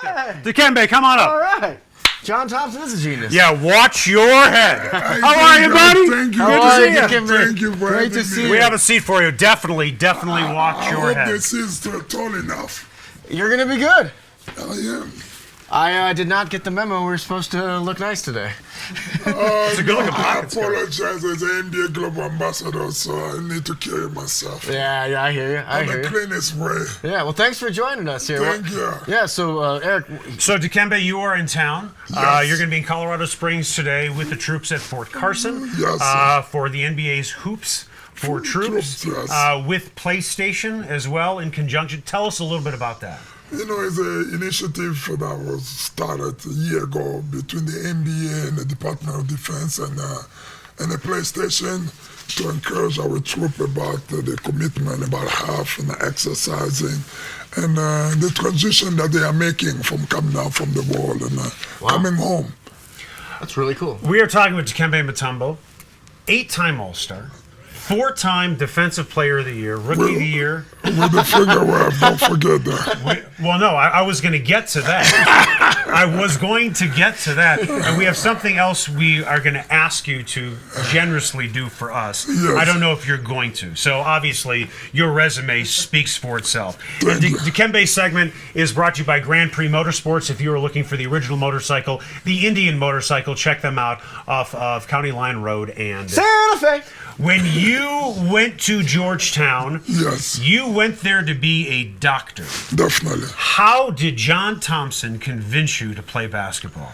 Chapter. Dikembe, come on up. All right. John Thompson is a genius. Yeah, watch your head. How are you, buddy? Thank you. How Good are to you, see you. Dikembe? Thank you for Great to having see me. you. We have a seat for you. Definitely watch I your hope head. this is tall enough. You're going to be good. I am. I did not get the memo. We were supposed to look nice today. It's a good-looking I pocket square. apologize as an NBA Global Ambassador, so I need to carry myself. Yeah, I hear you. I hear The you. cleanest way. Yeah, well, thanks for joining us here. Thank you. Yeah, so, Eric, So, Dikembe, you are in town. Yes. You're going to be in Colorado Springs today with the troops at Fort Carson Yes, sir. for the NBA's Hoops for Troops, yes. with PlayStation as well in conjunction. Tell us a little bit about that. You know, it's an initiative that was started a year ago between the NBA and the Department of Defense and the PlayStation to encourage our troops about the commitment about health and exercising and the transition that they are making from coming out from the war and coming home. that's really cool. We are talking with Dikembe Mutombo, 8-time All-Star, 4-time Defensive Player of the Year, Rookie of the Year. With the finger wave, don't forget that. Well, no, I was going to get to that. I was going to get to that. And we have something else we are going to ask you to generously do for us. Yes. I don't know if you're going to. So, obviously, your resume speaks for itself. Thank you. Dikembe's segment is brought to you by Grand Prix Motorsports. If you are looking for the original motorcycle, the Indian motorcycle, check them out off of County Line Road. And Santa Fe. when you went to Georgetown, Yes, you went there to be a doctor. definitely. How did John Thompson convince you to play basketball?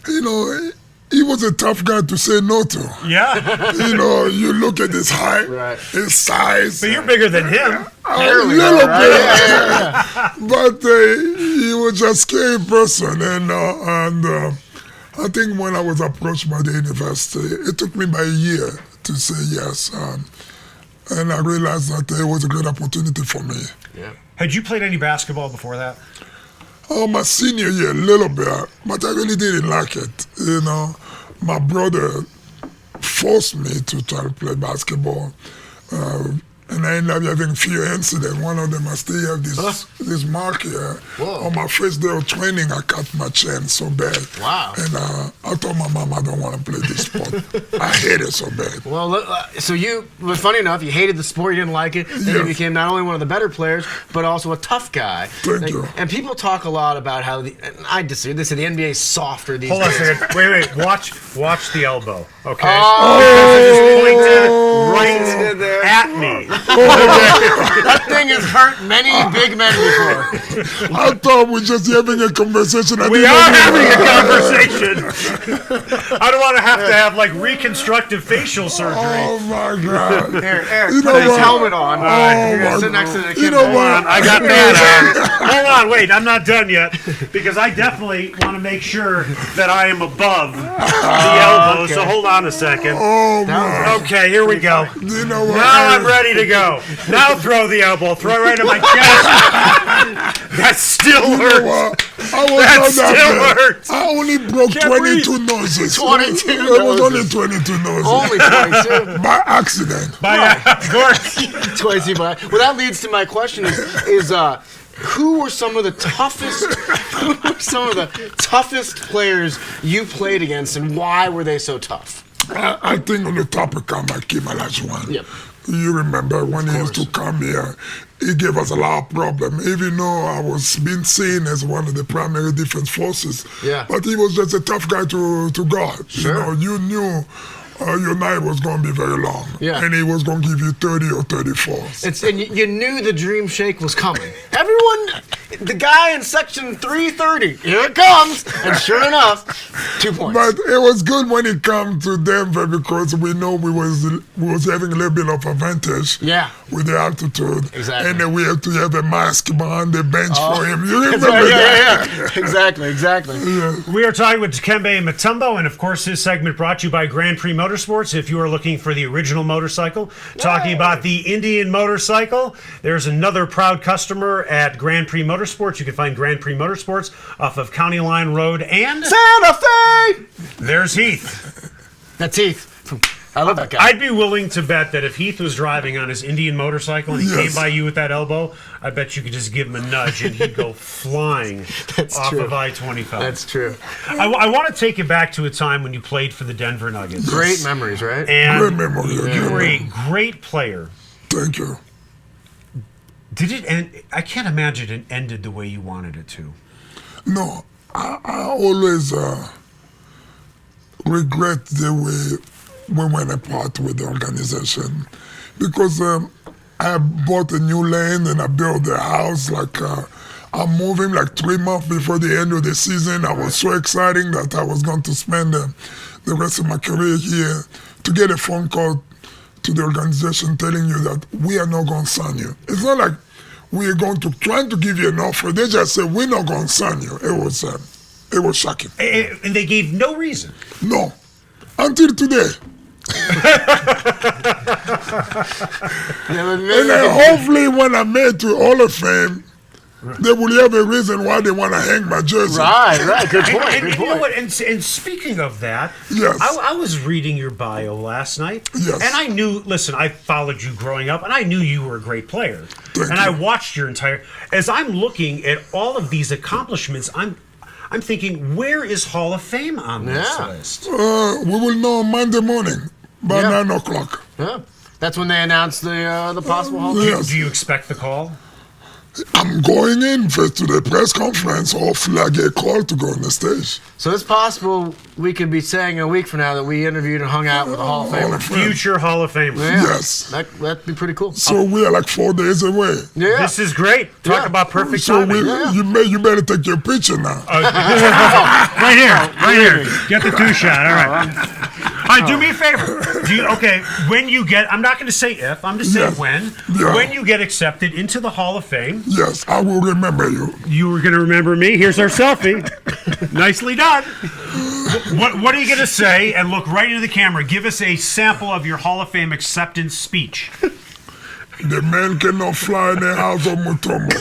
You know, he was a tough guy to say no to. Yeah, You know, you look at his height, Right. his size. but you're bigger than him. A Barely, little though, right? bit. Yeah. But he was just a scary person. And I think when I was approached by the university, it took me by a year to say yes. And I realized that it was a great opportunity for me. Yeah. Had you played any basketball before that? Oh, my senior year, a little bit, but I really didn't like it. You know, my brother forced me to try to play basketball. And I ended up having a few incidents. One of them, I still have this mark here. Whoa. On my first day of training, I cut my chin so bad. Wow. And I told my mom I don't want to play this sport. I hate it so bad. Well, so but funny enough, you hated the sport, you didn't like it, then you Yes. became not only one of the better players, but also a tough guy. Thank you. And people talk a lot about how and I disagree. They say the NBA is softer these Hold on a days. second. Wait. Watch the elbow. Okay. Oh, Because it just pointed right there. at me. That thing has hurt many big men before. I thought we were just having a conversation. We are having a conversation. I don't want to have like reconstructive facial surgery. Oh, my God. Eric, You know put his what? helmet on. You're my gonna sit God. next to the kid. You know what? I got that on. Hold on, wait, I'm not done yet because I definitely want to make sure that I am above the elbow. okay. So hold on a second. Oh, man. Okay, here we go. You know what? Now I'm ready to go. Now throw the elbow. Throw it right in my chest. That still You know hurts. what? I was That not still that bad. hurts. I only broke Can't 22 noses. 22 It was only noses. 22 noses. Only 22. By accident. Of course. Twice you buy. Well, that leads to my question: is who were some of the toughest players you played against, and why were they so tough? I think on the topic come by Kim Olajuwon. Yep. You remember when he used to come here, he gave us a lot of problems, even though I was being seen as one of the primary defense forces. Yeah. But he was just a tough guy to guard. Sure. You know, you knew your night was going to be very long. Yeah. And he was going to give you 30 or 34. And you knew the dream shake was coming. Everyone, the guy in section 330, here it comes. And sure enough, 2 points. But it was good when it came to Denver because we know we was having a little bit of advantage. Yeah. With the altitude. Exactly. And then we had to have a mask behind the bench for him. You remember yeah. that? Exactly. We are talking with Dikembe Mutombo, and of course, his segment brought to you by Grand Prix Motorsports. If you are looking for the original motorcycle, talking about the Indian motorcycle, there's another proud customer at Grand Prix Motorsports. You can find Grand Prix Motorsports off of County Line Road, and Santa Fe! there's Heath. That's Heath from I love that guy. I'd be willing to bet that if Heath was driving on his Indian motorcycle and he came by you with that elbow, I bet you could just give him a nudge and he'd go flying off true. of I-25. That's true. I want to take you back to a time when you played for the Denver Nuggets. Great memories, right? And Great memory. you were a great player. Thank you. Did it end? I can't imagine it ended the way you wanted it to. No, I always regret the way we went apart with the organization because I bought a new land and I built a house. Like I'm moving like 3 months before the end of the season. I was so excited that I was going to spend the rest of my career here. To get a phone call to the organization telling you that we are not going to sign you. It's not like we are going to trying to give you an offer. They just said we're not going to sign you. It was shocking. And they gave no reason. No, until today. And then hopefully when I made to Hall of Fame, they will have a reason why they want to hang my jersey. Right. Good point. And Good you know point. what? And speaking of that, Yes. I was reading your bio last night, Yes. and I knew. Listen, I followed you growing up, and I knew you were a great player. Thank and you. I watched your entire. As I'm looking at all of these accomplishments, I'm thinking, where is Hall of Fame on this Yeah. list? We will know Monday morning by Yeah. 9 o'clock. Yeah. That's when they announced the possible Hall of Fame. Yes. Do you expect the call? I'm going in first to the press conference. Hopefully I get called to go on the stage. So it's possible we could be saying a week from now that we interviewed and hung out with a Hall of Hall Famer. of Fame. Future Hall of Famer. Yeah. Yes. That'd be pretty cool. So we are like 4 days away. Yeah. This is great. Talk Yeah. about perfect So timing. you better take your picture now. Right here. Get the 2-shot. All right. All right, do me a favor. When you get, I'm not going to say if, I'm just saying Yes. when. Yeah. When you get accepted into the Hall of Fame, Yes, I will remember you. you were going to remember me. Here's our selfie. Nicely done. What are you going to say? And look right into the camera. Give us a sample of your Hall of Fame acceptance speech. The man cannot fly in the house of Mutombo.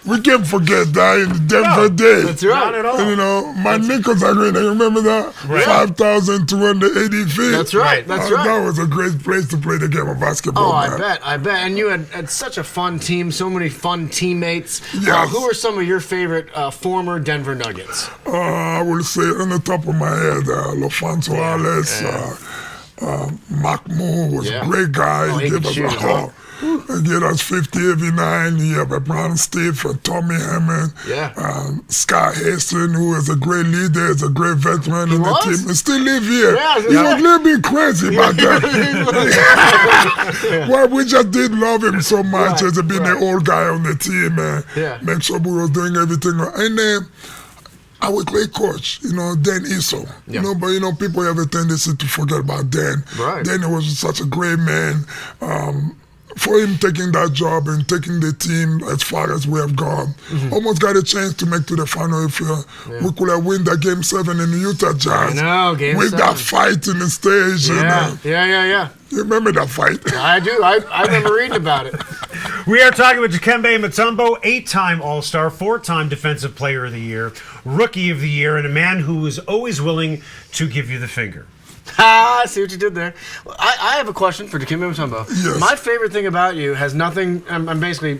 We can't forget that in the Denver days. That's right. Not at all. And, you know, my Nichols arena, you remember that? Right. 5,280 feet. That's right. That's right. That was a great place to play the game of basketball. Oh, I man. bet. And you had such a fun team, so many fun teammates. Yes. Who are some of your favorite former Denver Nuggets? I will say on the top of my head, Lofonso Alice, Mark Moore was Yeah. a great guy. Oh, he gave could us shoot as well. he gave us 50 every night. You have a Brown Steve, Tommy Hammond, Yeah. Scott Hastings, who is a great leader, is a great veteran in the was? team, and still live here. Yeah, He was a little bit crazy back then. Well, we just did love him so much Right, as being the old guy on the team and Yeah. make sure we was doing everything right. And then our great coach, Dan Iso. Yeah. But people have a tendency to forget about Dan. Right. Dan was such a great man. For him taking that job and taking the team as far as we have gone, almost got a chance to make to the final. If we could have win that Game 7 in the Utah Jazz. I know, Game with 7. that fight in the stage. Yeah. You remember that fight? I do. I remember reading about it. We are talking with Dikembe Mutombo, 8-time All-Star, 4-time Defensive Player of the Year, Rookie of the Year, and a man who is always willing to give you the finger. I see what you did there. I have a question for Dikembe Mutombo. Yes. My favorite thing about you has nothing. I'm basically,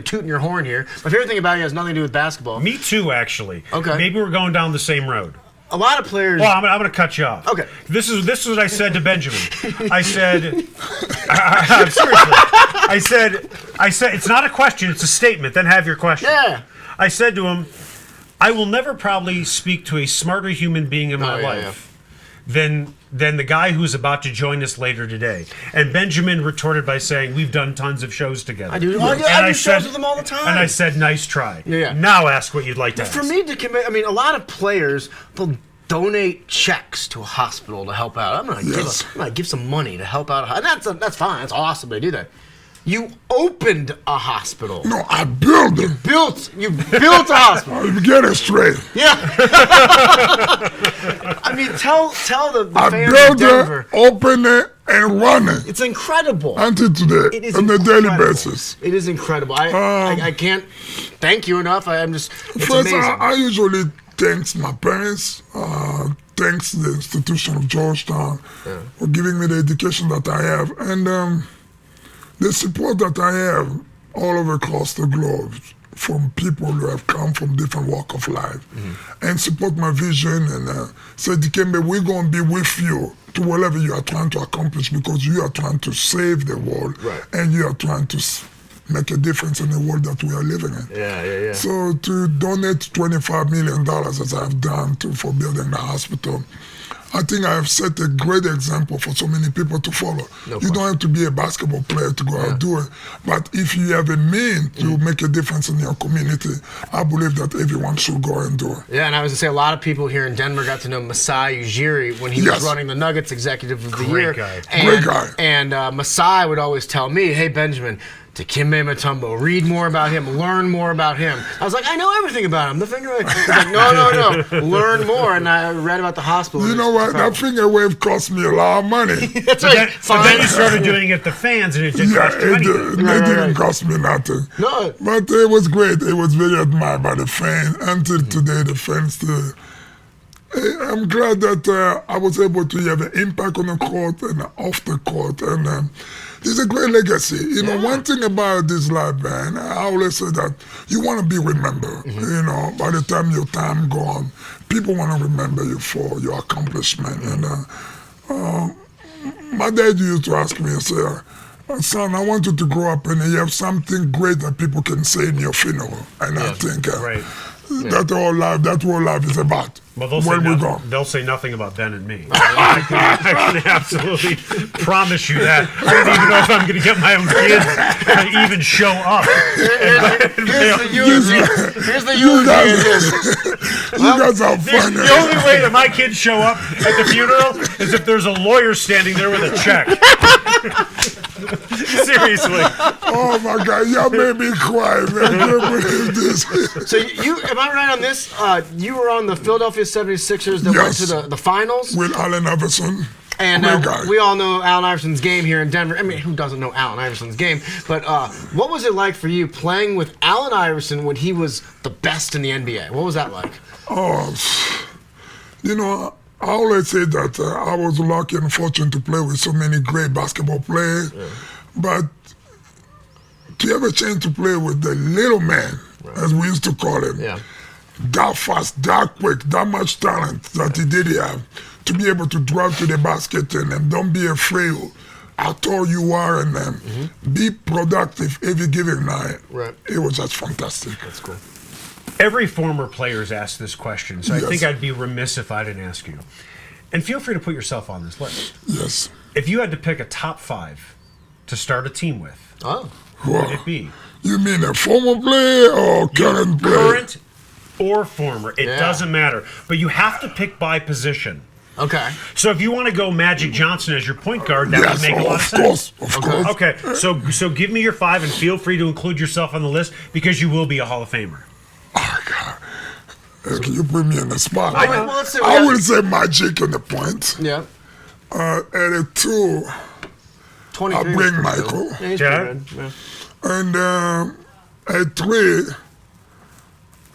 tooting your horn here. My favorite thing about you has nothing to do with basketball. Me too, actually. Okay. Maybe we're going down the same road. A lot of players. Well, I'm going to cut you off. Okay. This is what I said to Benjamin. I said, seriously. I said, it's not a question, it's a statement. Then have your question. Yeah. I said to him, I will never probably speak to a smarter human being in my yeah, life than the guy who's about to join us later today. And Benjamin retorted by saying, we've done tons of shows together. I do. And I do shows with them all the time. And I said, nice try. Yeah. Now ask what you'd like to ask. For me, Dikembe, a lot of players will donate checks to a hospital to help out. I'm gonna give some money to help out, and that's fine. That's awesome. They do that. You opened a hospital. No, I built it. You built a hospital. You get it straight. Yeah. Tell the I fans of built Denver. it, opened it, and run it It's incredible. until today It is on a incredible. daily basis. It is incredible. I can't thank you enough. It's First, amazing. I usually thank my parents, thank thanks the institution of Georgetown for giving me the education that I have. And the support that I have all over across the globe from people who have come from different walks of life and support my vision and say, Dikembe, we're going to be with you to whatever you are trying to accomplish because you are trying to save the world and you are trying to make a difference in the world that we are living in. Yeah. So to donate $25 million as I've done for building the hospital, I think I have set a great example for so many people to follow. You don't have to be a basketball player to go out and do it. But if you have a means to make a difference in your community, I believe that everyone should go and do it. Yeah, and I was going to say, a lot of people here in Denver got to know Masai Ujiri when he was running the Nuggets Executive of the Year. Great guy. And Masai would always tell me, hey, Benjamin, Dikembe Mutombo, read more about him, learn more about him. I was like, I know everything about him. The finger wave. He's like, no, learn more. And I read about the hospital. You know what? That finger wave cost me a lot of money. That's right. But then you started doing it to fans, and it didn't cost you anything. It didn't cost me nothing. No. But it was great. It was very admired by the fans. Until today, the fans still... I'm glad that I was able to have an impact on the court and off the court. And it's a great legacy. You know, one thing about this life, man, I always say that you want to be remembered. You know, by the time your time gone, people want to remember you for your accomplishment. And my dad used to ask me and say, son, I want you to grow up and you have something great that people can say in your funeral. And I think that's what life is about. Well, they'll say nothing about Ben and me. I can absolutely promise you that. I don't even know if I'm going to get my own kids to even show up. Here's the eulogy. You guys are funny. The only way that my kids show up at the funeral is if there's a lawyer standing there with a check. Seriously. Oh my God, y'all made me cry, man. I can't believe this. So am I right on this? You were on the Philadelphia 76ers that went to the finals? With Allen Iverson. And we all know Allen Iverson's game here in Denver. I mean, who doesn't know Allen Iverson's game? But what was it like for you playing with Allen Iverson when he was the best in the NBA? What was that like? Oh, you know, I always say that I was lucky and fortunate to play with so many great basketball players. But to have a chance to play with the little man, as we used to call him, that fast, that quick, that much talent that he did have, to be able to drive to the basket and don't be afraid how tall you are and be productive every given night. It was just fantastic. That's cool. Every former player's asked this question, so I think I'd be remiss if I didn't ask you. And feel free to put yourself on this list. Yes. If you had to pick a top 5 to start a team with, who would it be? You mean a former player or current player? Current or former. It doesn't matter. But you have to pick by position. Okay. So if you want to go Magic Johnson as your point guard, that would make a lot of sense. Of course. Okay, so give me your 5 and feel free to include yourself on the list because you will be a Hall of Famer. Oh, God. Can you put me in the spot? I would say Magic on the point. Yeah. At a 2, I'll bring Michael. Yeah, he's pretty good. And at 3,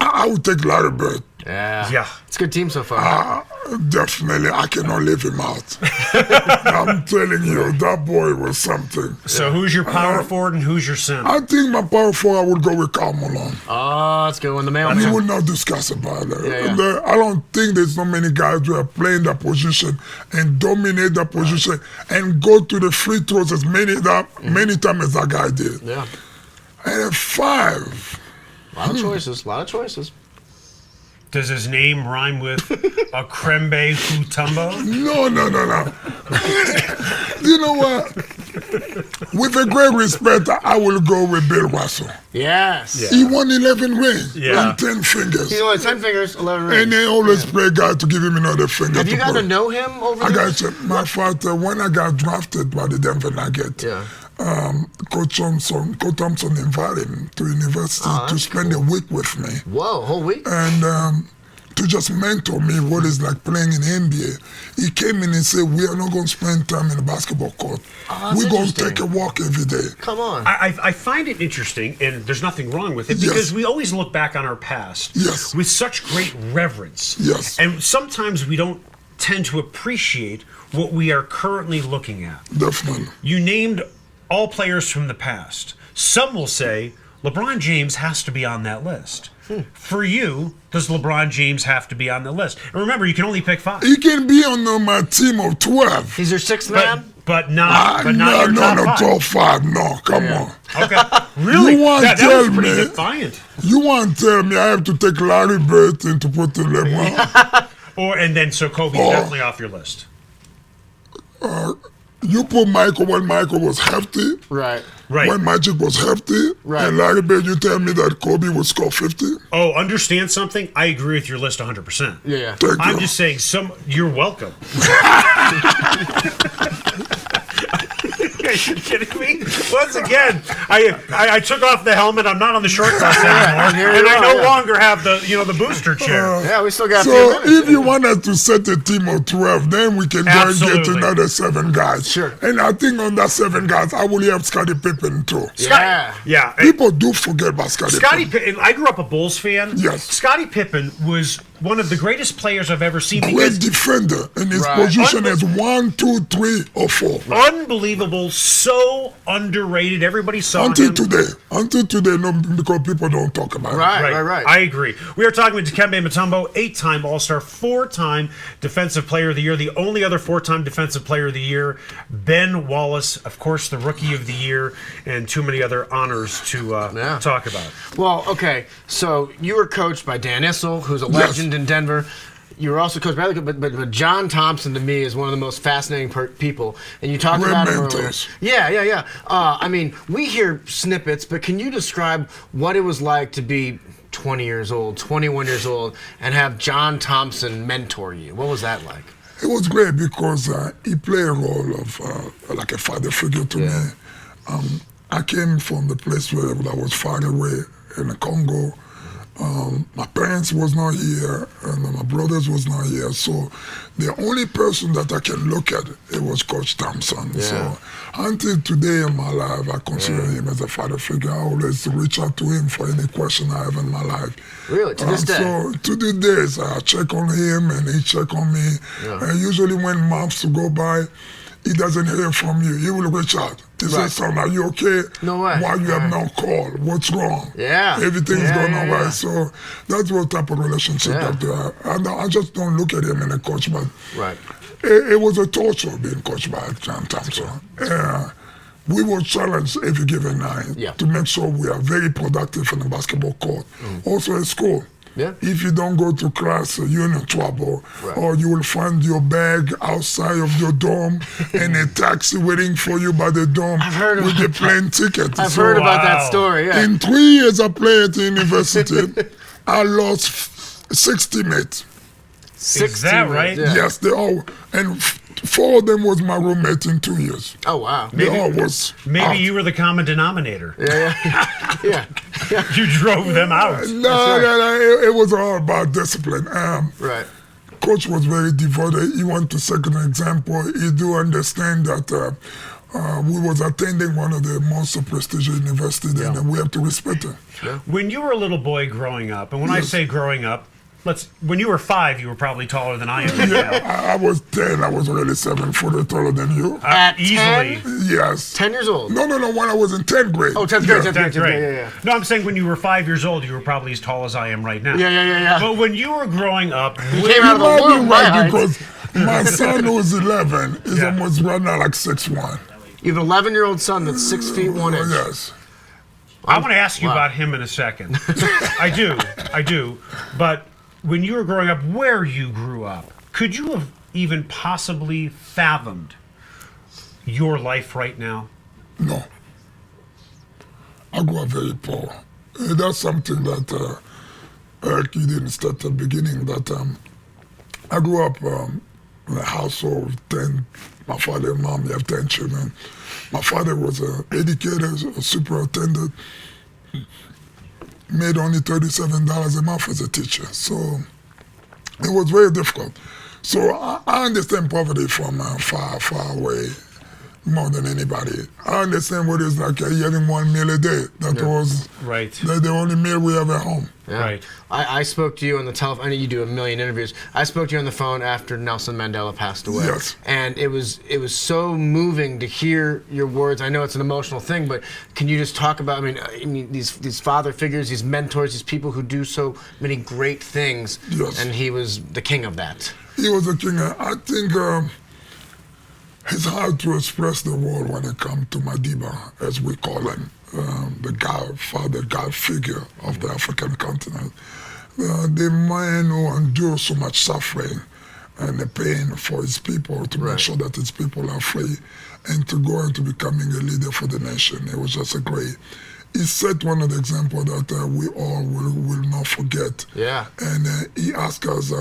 I would take Larry Bird. Yeah. It's a good team so far. Definitely. I cannot leave him out. I'm telling you, that boy was something. So who's your power forward and who's your center? I think my power forward, I would go with Karl Malone. Oh, that's a good one. The mailman. We will not discuss about that. Yeah. I don't think there's so many guys who are playing that position and dominate that position and go to the free throws as many times as that guy did. Yeah. And at 5. A lot of choices. Does his name rhyme with Dikembe Mutombo? No. You know what? With a great respect, I will go with Bill Russell. Yes. He won 11 rings Yeah. on 10 fingers. He won 10 fingers, 11 rings. And they always play a guy to give him another finger. Have you gotten to know him over the years? My father, when I got drafted by the Denver Nuggets, Coach Thompson invited him to university to spend a week with me. Whoa, whole week? And to just mentor me what it's like playing in the NBA. He came in and said, we are not going to spend time in the basketball court. We're going to take a walk every day. Come on. I find it interesting, and there's nothing wrong with it, because we always look back on our past with such great reverence. Yes. And sometimes we don't tend to appreciate what we are currently looking at. Definitely. You named all players from the past. Some will say LeBron James has to be on that list. For you, does LeBron James have to be on the list? And remember, you can only pick 5. He can be on my team of 12. He's your sixth man? But not your no, top 5. top 5. No, come on. Okay. Really? You want that to was tell pretty me- defiant. You want to tell me I have to take Larry Bird and to put the LeBron? And then so Kobe's definitely off your list. You put Michael when Michael was hefty. Right. Right. When Magic was hefty. Right. And Larry Bird, you tell me that Kobe would score 50? Oh, understand something? I agree with your list 100%. Yeah. Thank I'm you. just saying, you're welcome. Are you kidding me? Once again, I took off the helmet. I'm not on the short bus anymore, here and you I are, no yeah. longer have the booster chair. Yeah, we still got a few So minutes. if you want us to set a team of 12, then we can go and get Absolutely. another 7 guys. Sure. And I think on that 7 guys, I will have Scottie Pippen too. Yeah. Yeah. People do forget about Scottie Scottie Pippen. Pippen. I grew up a Bulls fan. Yes. Scottie Pippen was one of the greatest players I've ever seen. Great Because defender in his Right. position as 1, 2, 3, or 4. unbelievable, so underrated. Everybody saw Until him. today, no, because people don't talk about it. Right. I agree. We are talking with Dikembe Mutombo, 8-time All-Star, 4-time Defensive Player of the Year. The only other 4-time Defensive Player of the Year, Ben Wallace, of course, the Rookie of the Year, and too many other honors to talk about. Well, okay. So you were coached by Dan Issel, who's a legend in Denver. You were also coached by other, but John Thompson to me is one of the most fascinating people, and you talked Great about him mentors. earlier. Yeah. I mean, we hear snippets, but can you describe what it was like to be 20 years old, 21 years old, and have John Thompson mentor you? What was that like? It was great because he played a role of like a father figure to me. I came from the place where I was far away in the Congo. My parents was not here, and my brothers was not here. So the only person that I can look at, it was Coach Thompson. Yeah. So until today in my life, I consider him as a father figure. I always reach out to him for any question I have in my life. Really? To this day? So to this day, I check on him and he check on me. Yeah. And usually when months go by, he doesn't hear from you. He will reach out. He says, son, are you okay? No way. Why you have no call? What's wrong? Yeah. Everything's Yeah, going yeah, all yeah. right. So that's what type of relationship Yeah. that they have. And I just don't look at him in a coach, but Right. it was a torture being coached by John Thompson. We were challenged every given night Yeah. to make sure we are very productive on the basketball court. Also at school. Yeah. If you don't go to class, you're in trouble. Right. Or you will find your bag outside of your dorm and a taxi waiting for you by the dorm I've heard with about the plane ticket. I've So heard about that Wow. story. Yeah. in 3 years I played at the university, I lost 6 teammates. Is that right? Yeah. Yes, they all, and 4 of them was my roommate in 2 years. Oh wow. They all was Maybe out. you were the common denominator. Yeah. You drove them out. No, it was all about discipline. Right. Coach was very devoted. He want to set an example. He do understand that we was attending one of the most prestigious universities, and we have to respect it. When you were a little boy growing up, and when I say growing up, when you were 5, you were probably taller than I am now. I was 10. I was already 7 foot taller than you. At Easily. 10? Yes. 10 years old. No. When I was in 10th grade. Oh, 10th grade, Yeah. 10th grade. That's right. Yeah. No, I'm saying when you were 5 years old, you were probably as tall as I am right now. Yeah. But when you were growing up, You came out of the might be womb, right right? because my son who's 11 is Yeah. almost right now like 6'1". You have an 11-year-old son that's 6 feet 1 inch. Yes. I want to ask you Wow. about him in a second. I do. But when you were growing up, where you grew up, could you have even possibly fathomed your life right now? No. I grew up very poor. That's something that Eric, you didn't start at the beginning. That I grew up in a household of 10. My father and mom, you have 10 children. My father was an educator, a superintendent. Made only $37 a month as a teacher. So it was very difficult. So I understand poverty from far away more than anybody. I understand what it's like having 1 meal a day. That was Right. the only meal we have at home. Yeah. Right. I spoke to you on the telephone. I know you do a million interviews. I spoke to you on the phone after Nelson Mandela passed away. Yes. And it was so moving to hear your words. I know it's an emotional thing, but can you just talk about, I mean these father figures, these mentors, these people who do so many great things, Yes. and he was the king of that. He was a king. I think it's hard to express the word when it comes to Madiba, as we call him, the godfather, God figure of the African continent. The man who endured so much suffering and the pain for his people to make sure that his people are free and to go into becoming a leader for the nation. It was just a great. He set one of the examples that we all will not forget. Yeah. And he asked us,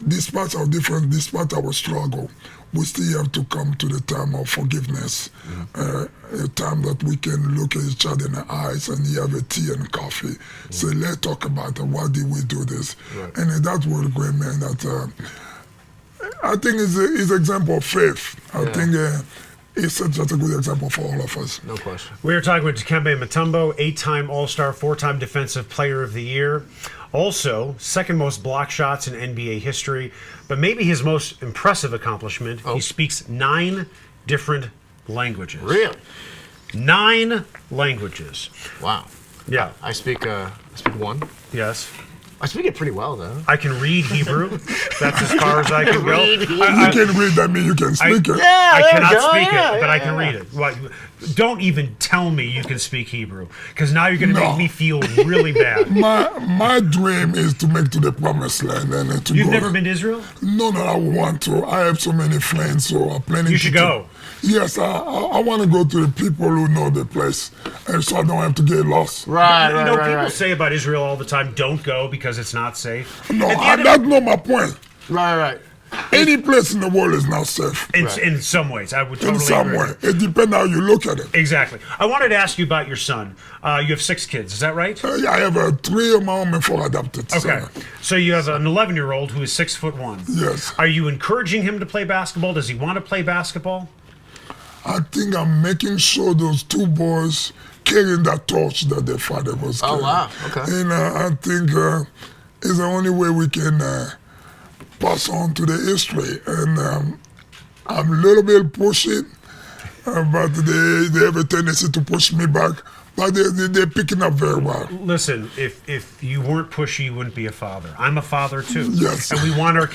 despite our difference, despite our struggle, we still have to come to the time of forgiveness, a time that we can look at each other in the eyes and you have a tea and coffee. So let's talk about why did we do this? Right. And that was a great man that I think is an example of faith. I think it's such a good example for all of us. No question. We are talking with Dikembe Mutombo, 8-time All-Star, 4-time Defensive Player of the Year. Also, second most block shots in NBA history. But maybe his most impressive accomplishment, he speaks 9 different languages. Really? 9 languages. Wow. Yeah. I speak one. Yes. I speak it pretty well, though. I can read Hebrew. That's as far as I can go. You can read that, mean you can speak it. I there you cannot go. speak Yeah, it, but yeah, I can read it. Well, don't even tell me you can speak Hebrew, because now you're going to make me feel really bad. My dream is to make to the promised land and to You've go. never been to Israel? No, I want to. I have so many friends who are planning You should to go. Yes, I want to go to the people who know the place, and so I don't have to get lost. Right, You know, people say about Israel all the time, don't go because it's not safe. No, At the end of- that's not my point. Right. Any place in the world is not safe. in some ways, I would totally In some agree. way. It depends how you look at it. Exactly. I wanted to ask you about your son. You have 6 kids, is that right? I have 3 of my own and 4 adopted. Okay. So you have an 11-year-old who is 6'1". Yes. Are you encouraging him to play basketball? Does he want to play basketball? I think I'm making sure those 2 boys carrying that torch that their father was carrying. Oh, wow. Okay. And I think it's the only way we can pass on to the history. And I'm a little bit pushing, but they have a tendency to push me back. But they're picking up very well. Listen, if you weren't pushy, you wouldn't be a father. I'm a father too. Yes. And we want our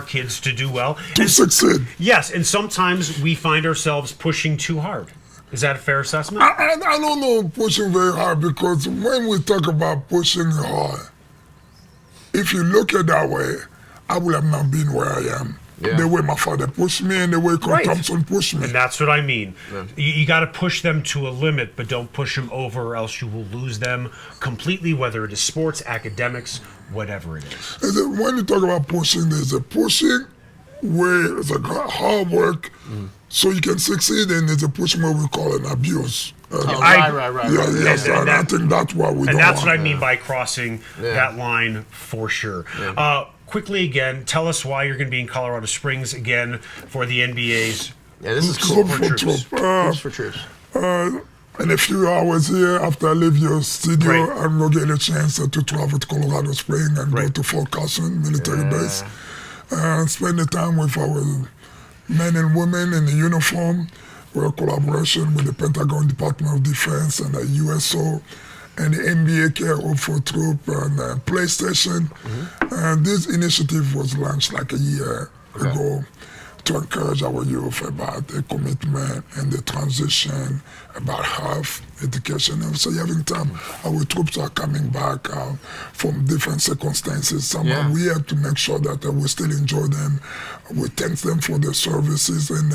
kids to do well. To succeed. Yes, and sometimes we find ourselves pushing too hard. Is that a fair assessment? I don't know pushing very hard, because when we talk about pushing hard, if you look at it that way, I would have not been where I am. Yeah. The way my father pushed me and the way Right. Thompson pushed me. And that's what I mean. You got to push them to a limit, but don't push them over, or else you will lose them completely, whether it is sports, academics, whatever it is. When you talk about pushing, there's a pushing where it's a hard work so you can succeed, and there's a pushing where we call an abuse. I- Right. Yes, And and I think that's what we And don't that's want. what I mean by crossing that line for sure. Quickly again, tell us why you're going to be in Colorado Springs again for the NBA's. Yeah, this is cool. For troops. Troops for troops. In a few hours here, after I leave your studio, Right. I'm going to get a chance to travel to Colorado Springs and go Right. to Fort Carson military base and spend the time with our men and women in the uniform. We're a collaboration with the Pentagon Department of Defense and the USO and the NBA Care Hope for Troop and PlayStation. And this initiative was launched like a year ago to encourage our youth about the commitment and the transition, about health, education. And so having time, our troops are coming back from different circumstances. Somehow we have to make sure that we still enjoy them. We thank them for their services, and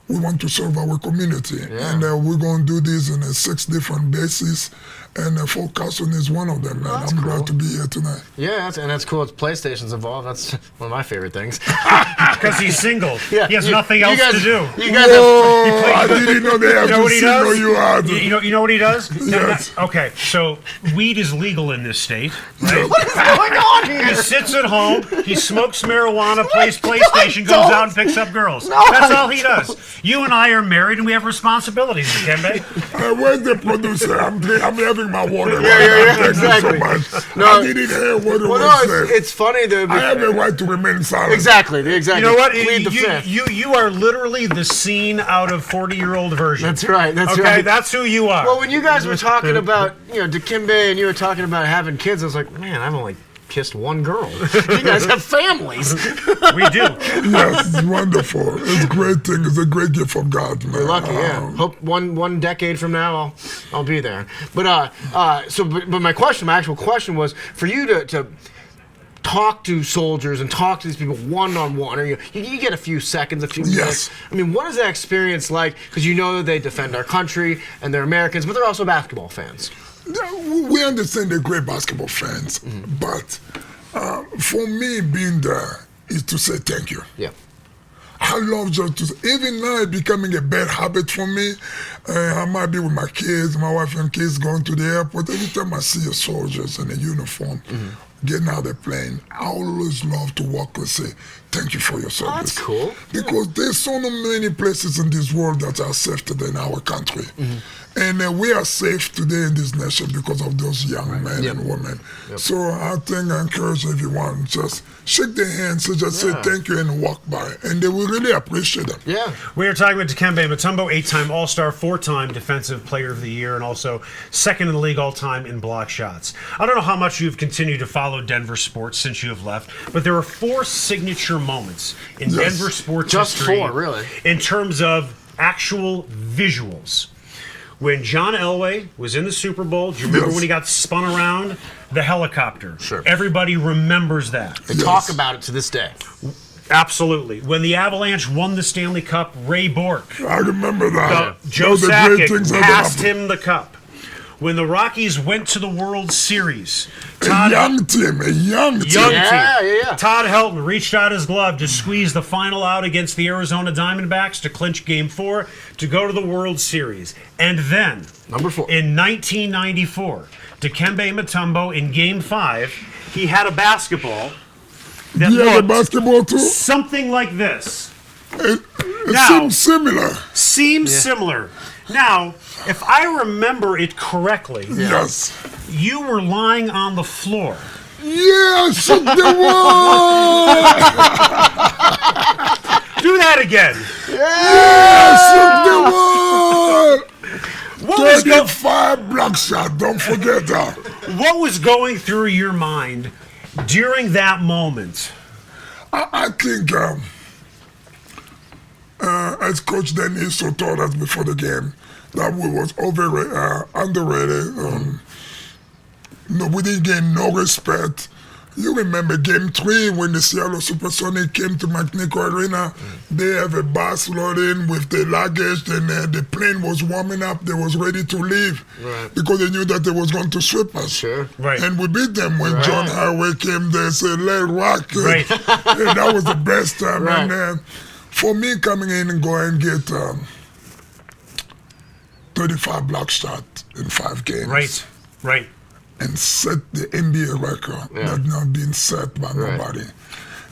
we want to serve our community. And we're going to do this in 6 different bases, and Fort Carson is one of them. And I'm glad to be here tonight. Yeah, that's cool. It's PlayStation's involved. That's one of my favorite things. Because he's single. Yeah, He has you- nothing you else guys- to do. You guys Whoa, I didn't know they have You know to what he single does? you out. You know what he does? Yes. Okay, so weed is legal in this state, right? What is going on here? He sits at home, he smokes marijuana, plays PlayStation, goes out and picks up girls. That's all he does. You and I are married, and we have responsibilities, Dikembe. Where's the producer? I'm having my water. Yeah, exactly. Thank you so much. No, I didn't hear what it Well, was no, said. it's funny though. I have the right to remain silent. Exactly. You know what? Plead the fifth. You are literally the scene out of 40-year-old version. That's right. That's okay, right. that's who you are. Well, when you guys were talking about, Dikembe, and you were talking about having kids, I was like, man, I've only kissed one girl. You guys have families. We do. Yes, it's wonderful. It's a great thing. It's a great gift from God, man. You're lucky, yeah. Hope one decade from now I'll be there. But but my actual question was for you to talk to soldiers and talk to these people one-on-one, or you get a few seconds, a few minutes. Yes. I mean, what is that experience like? Because you know that they defend our country and they're Americans, but they're also basketball fans. We understand they're great basketball fans, but for me, being there is to say thank you. Yeah. I love just to, even now it's becoming a bad habit for me. I might be with my kids, my wife and kids going to the airport. Every time I see a soldiers in a uniform getting out of the plane, I always love to walk and say, thank you for your service. Oh, that's cool. Because there's so many places in this world that are safer than our country. And we are safe today in this nation because of those young men and women. So I think I encourage everyone, just shake their hands and just say thank you and walk by. And they will really appreciate them. Yeah. We are talking about Dikembe Mutombo, 8-time All-Star, 4-time Defensive Player of the Year, and also second in the league all-time in block shots. I don't know how much you've continued to follow Denver sports since you have left, but there are 4 signature moments in Denver sports Just history 4, really. in terms of actual visuals. When John Elway was in the Super Bowl, do you remember when he got spun around? The helicopter. Sure. Everybody remembers that. They talk about it to this day. Absolutely. When the Avalanche won the Stanley Cup, Ray Bork, I remember that. Joe Those are the great Sakic things that passed happened. him the cup. When the Rockies went to the World Series, A young team. young Yeah, team. yeah. Todd Helton reached out his glove to squeeze the final out against the Arizona Diamondbacks to clinch Game 4 to go to the World Series. And then, Number 4. in 1994, Dikembe Mutombo in Game 5, he had a basketball that You have a looked basketball too? something like this. It Now- seems similar. Seems similar. Now, if I remember it correctly, Yes. you were lying on the floor. Yes, shook the wall. Do that again. Yes, shook the wall. What was, 35 block shot. Don't forget that. what was going through your mind during that moment? I think as Coach Dennis so told us before the game that we was underrated. We didn't get no respect. You remember Game 3 when the Seattle Supersonics came to McNichol Arena? They have a bus loading with the luggage, and the plane was warming up. They was ready to leave because they knew that they was going to sweep us. Sure. Right. And we beat them when John Highway came there and said, let rock. Right. And that was the best time. Right. And for me, coming in and go and get 35 block shots in 5 games. Right. And set the NBA record that's not being set by nobody.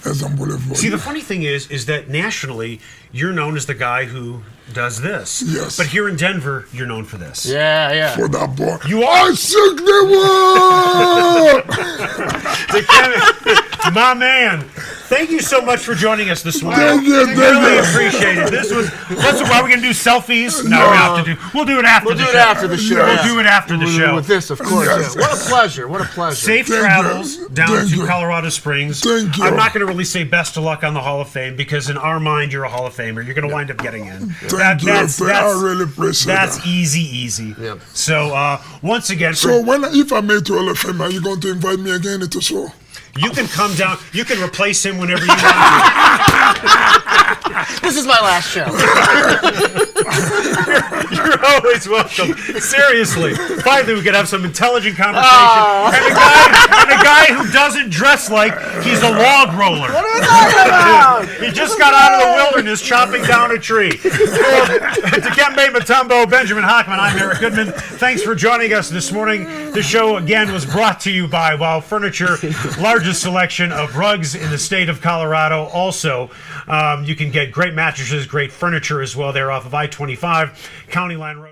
That's unbelievable. See, the funny thing is that nationally, you're known as the guy who does this. Yes. But here in Denver, you're known for this. Yeah. For that ball. You are. I shook the wall! My man. Thank you so much for joining us this morning. Thank you, thank Really you. appreciate it. That's why we're gonna do selfies. No, we have to do. We'll do it after We'll the do show. it after the show. We'll do it after the show. With this, of course. Yes. Yeah. What a pleasure. What a pleasure. Safe Thank travels you. down Thank to you. Colorado Springs. Thank you. I'm not going to really say best of luck on the Hall of Fame because in our mind you're a Hall of Famer. You're going to wind up getting in. Thank you. I really appreciate That's that. easy. Yep. So once again, So if I made to Hall of Fame, are you going to invite me again to the show? you can come down. You can replace him whenever you want to. This is my last show. You're always welcome. Seriously. Finally, we could have some intelligent conversation. And a guy who doesn't dress like he's a log roller. What are we talking about? He just got out of the wilderness chopping down a tree. Dikembe Mutombo, Benjamin Hochman, I'm Eric Goodman. Thanks for joining us this morning. The show, again, was brought to you by Wow Furniture, largest selection of rugs in the state of Colorado. Also, you can get great mattresses, great furniture as well. They're off of I-25, County Line Road.